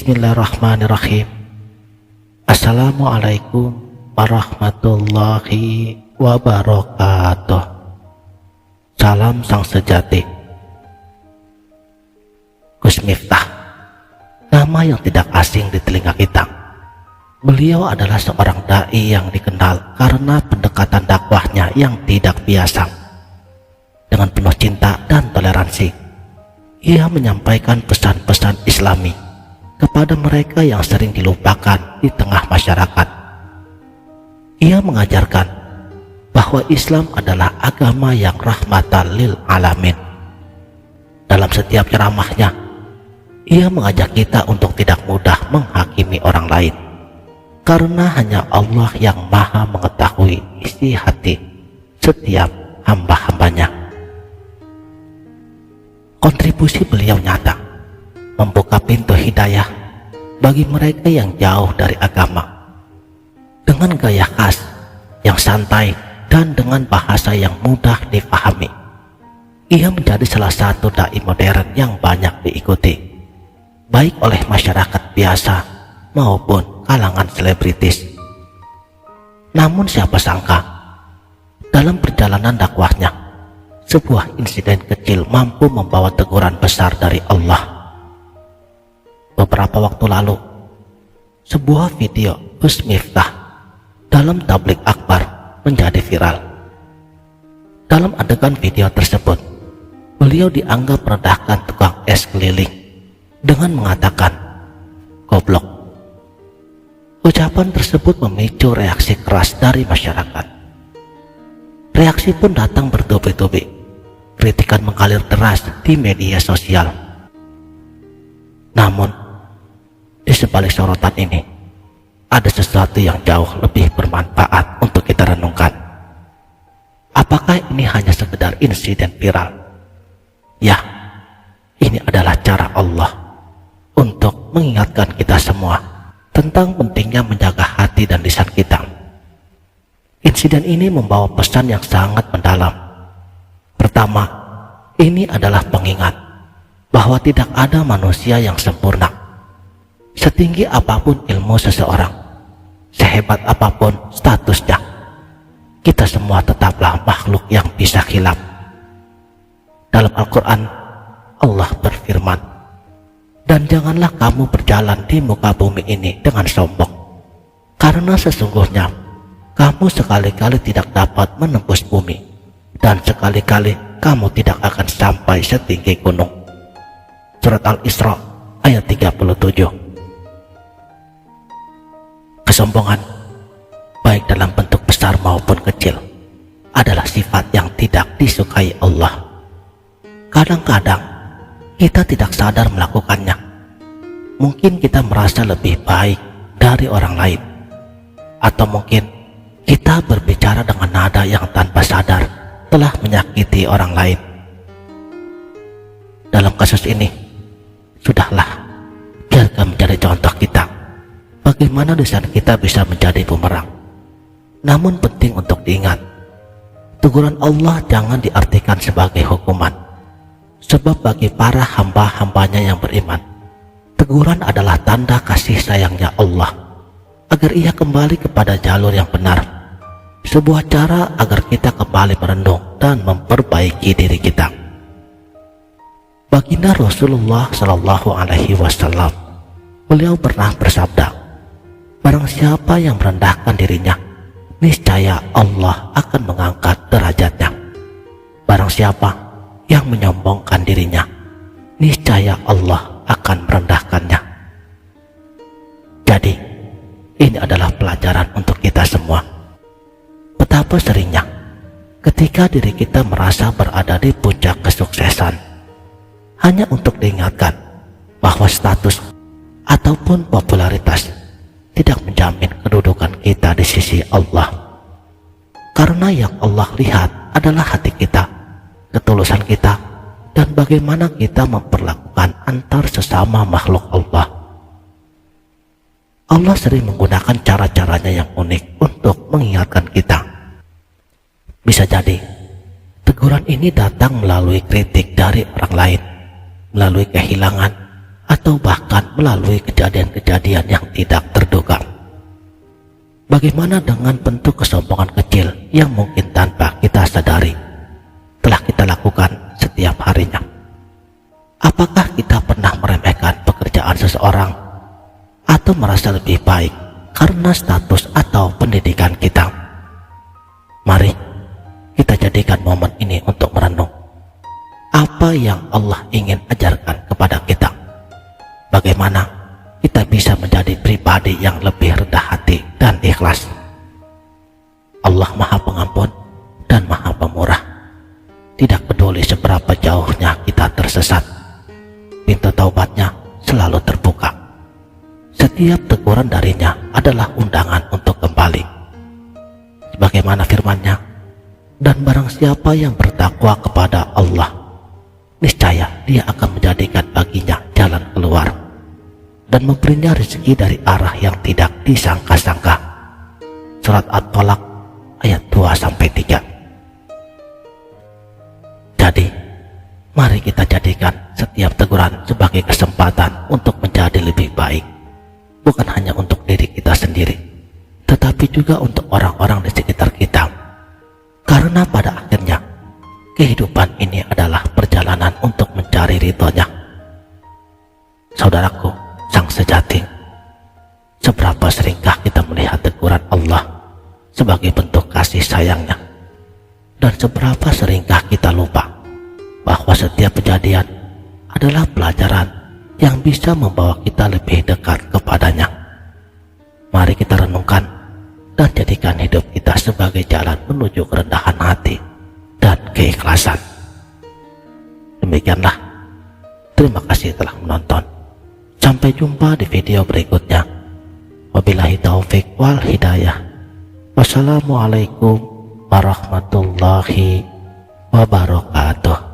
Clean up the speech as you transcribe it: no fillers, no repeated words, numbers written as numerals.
Bismillahirrahmanirrahim. Assalamualaikum warahmatullahi wabarakatuh. Salam sang sejati. Gus Miftah, nama yang tidak asing di telinga kita. Beliau adalah seorang dai yang dikenal karena pendekatan dakwahnya yang tidak biasa. Dengan penuh cinta dan toleransi, ia menyampaikan pesan-pesan Islami kepada mereka yang sering dilupakan di tengah masyarakat. Ia mengajarkan bahwa Islam adalah agama yang rahmatan lil alamin. Dalam setiap ceramahnya, ia mengajak kita untuk tidak mudah menghakimi orang lain, karena hanya Allah yang maha mengetahui isi hati setiap hamba-hambanya. Kontribusi beliau nyata, membuka pintu hidayah bagi mereka yang jauh dari agama. Dengan gaya khas yang santai dan dengan bahasa yang mudah dipahami, ia menjadi salah satu dai modern yang banyak diikuti, baik oleh masyarakat biasa maupun kalangan selebritis. Namun siapa sangka, dalam perjalanan dakwahnya, sebuah insiden kecil mampu membawa teguran besar dari Allah. Beberapa waktu lalu, sebuah video Gus Miftah dalam tablik akbar menjadi viral. Dalam adegan video tersebut, beliau dianggap merendahkan tukang es keliling dengan mengatakan goblok. Ucapan tersebut memicu reaksi keras dari masyarakat. Reaksi pun datang bertubi-tubi. Kritikan mengalir deras di media sosial. Namun, di sebalik sorotan ini, ada sesuatu yang jauh lebih bermanfaat untuk kita renungkan. Apakah ini hanya sekedar insiden viral? Ya, ini adalah cara Allah untuk mengingatkan kita semua tentang pentingnya menjaga hati dan lisan kita. Insiden ini membawa pesan yang sangat mendalam. Pertama, ini adalah pengingat bahwa tidak ada manusia yang sempurna. Setinggi apapun ilmu seseorang, sehebat apapun statusnya, kita semua tetaplah makhluk yang bisa khilaf. Dalam Al-Quran, Allah berfirman, "Dan janganlah kamu berjalan di muka bumi ini dengan sombong, karena sesungguhnya kamu sekali-kali tidak dapat menembus bumi, dan sekali-kali kamu tidak akan sampai setinggi gunung." Surat Al-Isra ayat 37. Kesombongan, baik dalam bentuk besar maupun kecil, adalah sifat yang tidak disukai Allah. Kadang-kadang kita tidak sadar melakukannya. Mungkin kita merasa lebih baik dari orang lain, atau mungkin kita berbicara dengan nada yang tanpa sadar telah menyakiti orang lain. Dalam kasus ini, sudahlah, biarkan menjadi contoh kita bagaimana lisan kita bisa menjadi bumerang. Namun penting untuk diingat, teguran Allah jangan diartikan sebagai hukuman, sebab bagi para hamba-hambanya yang beriman, teguran adalah tanda kasih sayangnya Allah agar ia kembali kepada jalur yang benar. Sebuah cara agar kita kembali merenung dan memperbaiki diri kita. Baginda Rasulullah Shallallahu Alaihi Wasallam, beliau pernah bersabda, "Barang siapa yang merendahkan dirinya, niscaya Allah akan mengangkat derajatnya. Barang siapa yang menyombongkan dirinya, niscaya Allah akan merendahkannya." Jadi, ini adalah pelajaran untuk kita semua. Betapa seringnya ketika diri kita merasa berada di puncak kesuksesan, hanya untuk diingatkan bahwa status ataupun popularitas tidak menjamin kedudukan kita di sisi Allah. Karena yang Allah lihat adalah hati kita, ketulusan kita, dan bagaimana kita memperlakukan antar sesama makhluk Allah. Allah sering menggunakan cara-caranya yang unik untuk mengingatkan kita. Bisa jadi teguran ini datang melalui kritik dari orang lain, melalui kehilangan atau bahkan melalui kejadian-kejadian yang tidak terduga. Bagaimana dengan bentuk kesombongan kecil yang mungkin tanpa kita sadari telah kita lakukan setiap harinya? Apakah kita pernah meremehkan pekerjaan seseorang atau merasa lebih baik karena status atau pendidikan kita? Mari kita jadikan momen ini untuk merenung apa yang Allah ingin ajarkan kepada kita. Bagaimana kita bisa menjadi pribadi yang lebih rendah hati dan ikhlas. Allah Maha Pengampun dan Maha Pemurah. Tidak peduli seberapa jauhnya kita tersesat, pintu taubatnya selalu terbuka. Setiap teguran darinya adalah undangan untuk kembali. Sebagaimana firman-Nya, dan barang siapa yang bertakwa kepada Allah, niscaya Dia akan menjadikan baginya jalan keluar dan memberinya rezeki dari arah yang tidak disangka-sangka. Surat At-Tolak ayat 2-3. Jadi, mari kita jadikan setiap teguran sebagai kesempatan untuk menjadi lebih baik, bukan hanya untuk diri kita sendiri, tetapi juga untuk orang-orang di sekitar kita. Karena pada akhirnya kehidupan ini adalah perjalanan untuk mencari ridho-Nya. Saudaraku, sang sejati, seberapa seringkah kita melihat teguran Allah sebagai bentuk kasih sayang-Nya, dan seberapa seringkah kita lupa bahwa setiap kejadian adalah pelajaran yang bisa membawa kita lebih dekat kepadanya. Mari kita renungkan dan jadikan hidup kita sebagai jalan menuju kerendahan hati dan keikhlasan. Demikianlah. Terima kasih telah menonton. Sampai jumpa di video berikutnya. Wabillahi taufik wal hidayah. Wassalamualaikum warahmatullahi wabarakatuh.